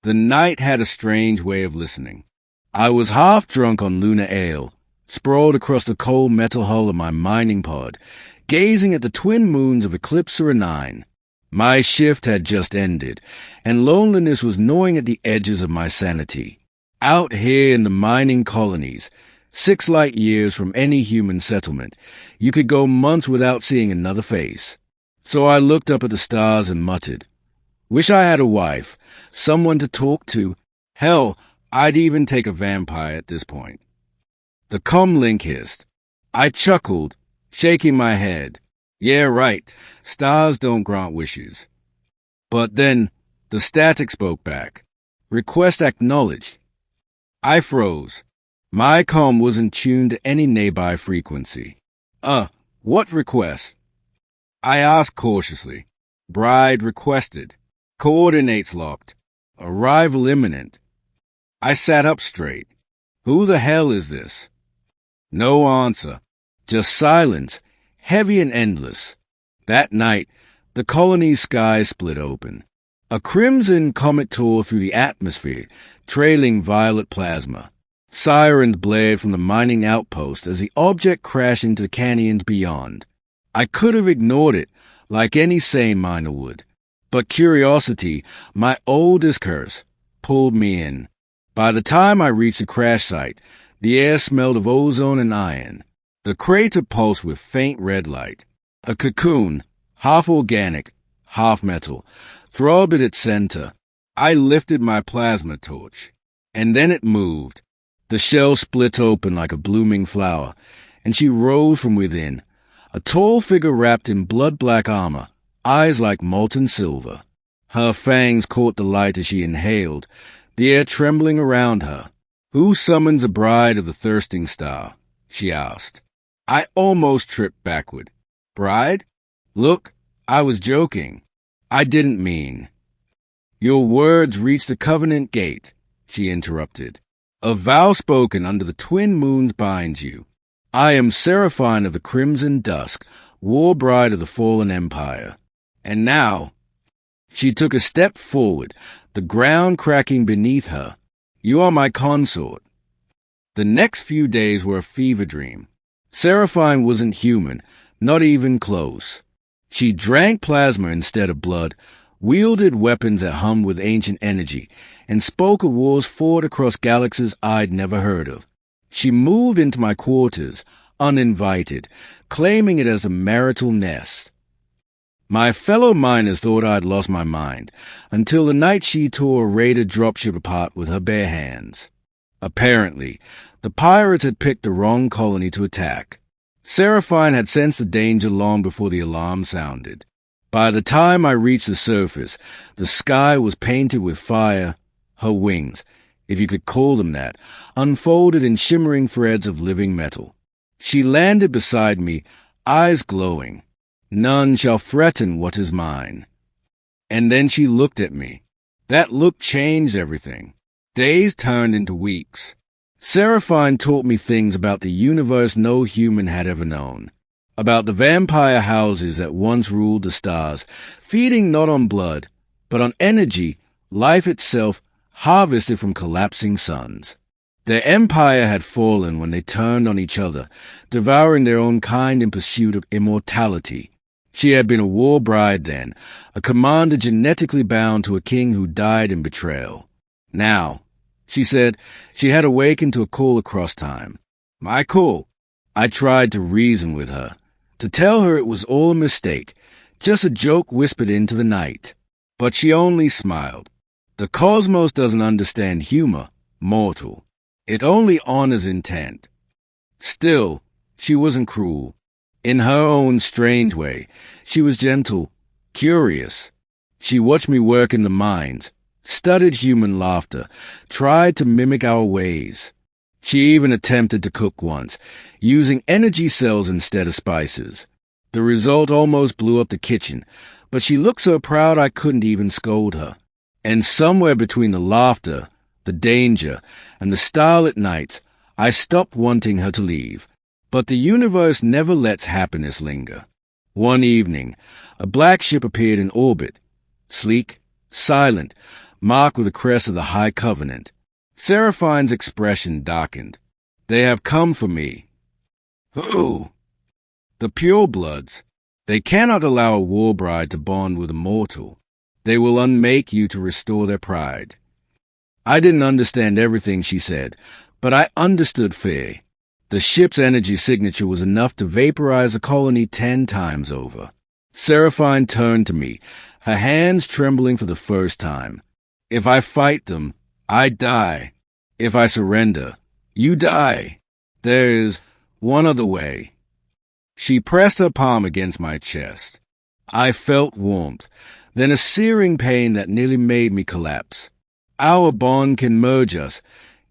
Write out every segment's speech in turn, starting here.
The night had a strange way of listening. I was half drunk on lunar ale, sprawled across the cold metal hull of my mining pod, gazing at the twin moons of Eclipser 9. My shift had just ended, and loneliness was gnawing at the edges of my sanity. Out here in the mining colonies, 6 light years from any human settlement, you could go months without seeing another face. So I looked up at the stars and muttered, "Wish I had a wife, someone to talk to. Hell, I'd even take a vampire at this point." The comlink hissed. I chuckled, shaking my head. Yeah, right, stars don't grant wishes. But then the static spoke back. Request acknowledged. I froze. My comm wasn't tuned to any nearby frequency. What request? I asked cautiously. Bride requested. Coordinates locked. Arrival imminent. I sat up straight. Who the hell is this? No answer. Just silence, heavy and endless. That night, the colony's sky split open. A crimson comet tore through the atmosphere, trailing violet plasma. Sirens blared from the mining outpost as the object crashed into the canyons beyond. I could have ignored it, like any sane miner would. But curiosity, my oldest curse, pulled me in. By the time I reached the crash site, the air smelled of ozone and iron. The crater pulsed with faint red light. A cocoon, half organic, half metal, throbbed at its center. I lifted my plasma torch, and then it moved. The shell split open like a blooming flower, and she rose from within, a tall figure wrapped in blood-black armor, eyes like molten silver. Her fangs caught the light as she inhaled, the air trembling around her. "Who summons a bride of the thirsting star?" she asked. I almost tripped backward. "Bride? Look, I was joking. I didn't mean." "Your words reach the covenant gate," she interrupted. "A vow spoken under the twin moons binds you. I am Seraphine of the Crimson Dusk, Warbride of the Fallen Empire. And now—" She took a step forward, the ground cracking beneath her. "You are my consort." The next few days were a fever dream. Seraphine wasn't human, not even close. She drank plasma instead of blood, wielded weapons that hummed with ancient energy, and spoke of wars fought across galaxies I'd never heard of. She moved into my quarters, uninvited, claiming it as a marital nest. My fellow miners thought I'd lost my mind, until the night she tore a raider dropship apart with her bare hands. Apparently, the pirates had picked the wrong colony to attack. Seraphine had sensed the danger long before the alarm sounded. By the time I reached the surface, the sky was painted with fire. Her wings, if you could call them that, unfolded in shimmering threads of living metal. She landed beside me, eyes glowing. "None shall threaten what is mine." And then she looked at me. That look changed everything. Days turned into weeks. Seraphine taught me things about the universe no human had ever known. About the vampire houses that once ruled the stars, feeding not on blood, but on energy, life itself, harvested from collapsing suns. Their empire had fallen when they turned on each other, devouring their own kind in pursuit of immortality. She had been a warbride then, a commander genetically bound to a king who died in betrayal. Now, she said, she had awakened to a call across time. My call. I tried to reason with her, to tell her it was all a mistake, just a joke whispered into the night. But she only smiled. The cosmos doesn't understand humor, mortal. It only honors intent. Still, she wasn't cruel. In her own strange way, she was gentle, curious. She watched me work in the mines, studied human laughter, tried to mimic our ways. She even attempted to cook once, using energy cells instead of spices. The result almost blew up the kitchen, but she looked so proud I couldn't even scold her. And somewhere between the laughter, the danger, and the starlit nights, I stopped wanting her to leave. But the universe never lets happiness linger. One evening, a black ship appeared in orbit, sleek, silent, marked with the crest of the High Covenant. Seraphine's expression darkened. They have come for me. Who? The purebloods. They cannot allow a warbride to bond with a mortal. They will unmake you to restore their pride. I didn't understand everything she said, but I understood fear. The ship's energy signature was enough to vaporize a colony 10 times over. Seraphine turned to me, her hands trembling for the first time. If I fight them, I die. If I surrender, you die. There is one other way. She pressed her palm against my chest. I felt warmth, then a searing pain that nearly made me collapse. Our bond can merge us,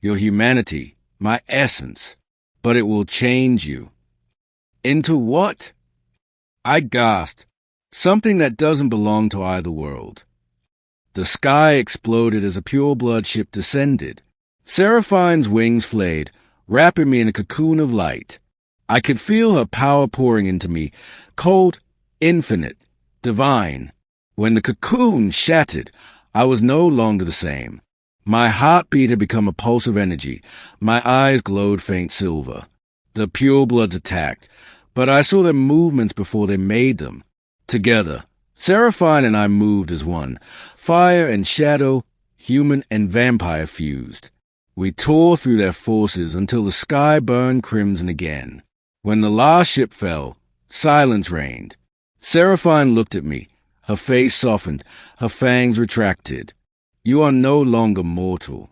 your humanity, my essence, but it will change you. Into what? I gasped. Something that doesn't belong to either world. The sky exploded as a pureblood ship descended. Seraphine's wings flayed, wrapping me in a cocoon of light. I could feel her power pouring into me, cold, infinite, divine. When the cocoon shattered, I was no longer the same. My heartbeat had become a pulse of energy. My eyes glowed faint silver. The purebloods attacked, but I saw their movements before they made them. Together, Seraphine and I moved as one. Fire and shadow, human and vampire fused. We tore through their forces until the sky burned crimson again. When the last ship fell, silence reigned. Seraphine looked at me. Her face softened, her fangs retracted. You are no longer mortal.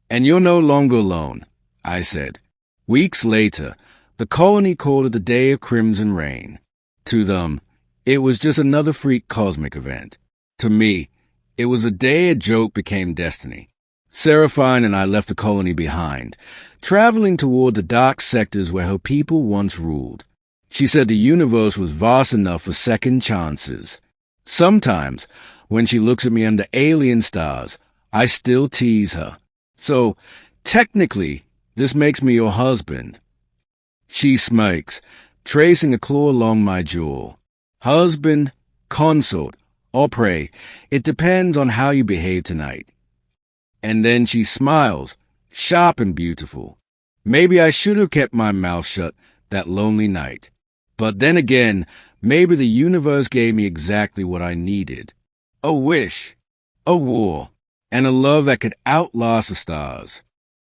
And you're no longer alone, I said. Weeks later, the colony called it the Day of Crimson Rain. To them, it was just another freak cosmic event. To me, it was a day a joke became destiny. Seraphine and I left the colony behind, traveling toward the dark sectors where her people once ruled. She said the universe was vast enough for second chances. Sometimes, when she looks at me under alien stars, I still tease her. So, technically, this makes me your husband. She smirks, tracing a claw along my jaw. Husband, consort, or prey, it depends on how you behave tonight. And then she smiles, sharp and beautiful. Maybe I should have kept my mouth shut that lonely night. But then again, maybe the universe gave me exactly what I needed. A wish, a war, and a love that could outlast the stars.